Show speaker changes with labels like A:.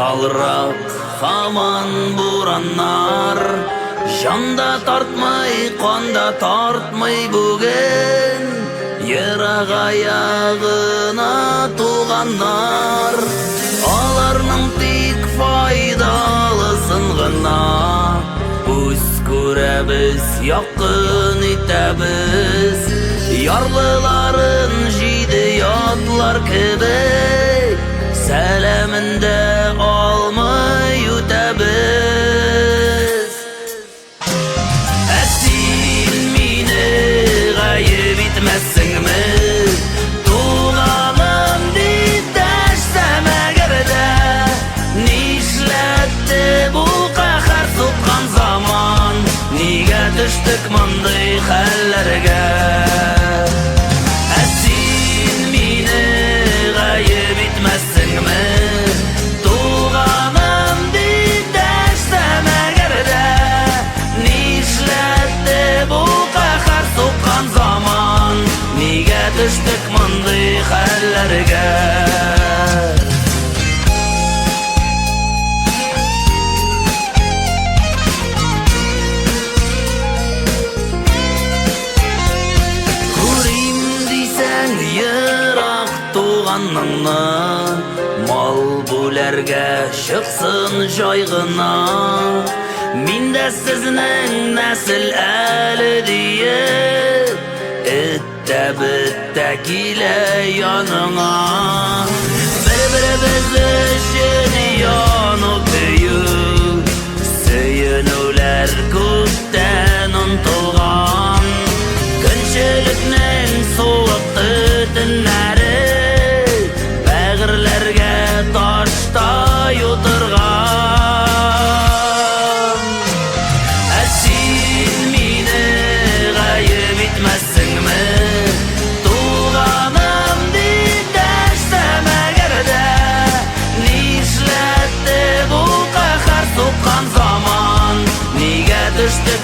A: salrak haman buranlar, janda tartmay, qanda tartmay bugün, yırak ayağına tuğanlar, alarның tik faydalısın gına, biz görəbiz, yakın itəbiz, yarlıların jidi yatlar kebek, selamında almay ötəbiz. Əsil mini gayib etməzsin mi? Tuğanım didəşsəm əgərdə, nişlətdi bu qəhər soqqan zaman, nigə düşdük mınday xəllərgə? Əsil mini gayib etməzsin mi? Tuğanım didəşsəm əgərdə, nişlətdi bu qəhər soqqan zaman, nigə düşdük mınday xəllərgə? Mal bulərgə şıqsın jaygına, min də siznin nəsil əli deyib, itdə bitdə kilə yanına, bir-birimiz üçün yanıb büyük, söyünülər kütdən untulğan, günçülüknən soğuk tütünləri, bäğirlərgə taşday oturğan. Əsil mini gayib etməzsin mi? Tuğanım didəşsəm əgərdə, nişlətdi bu qəhər soqqan zaman, nigə düşdük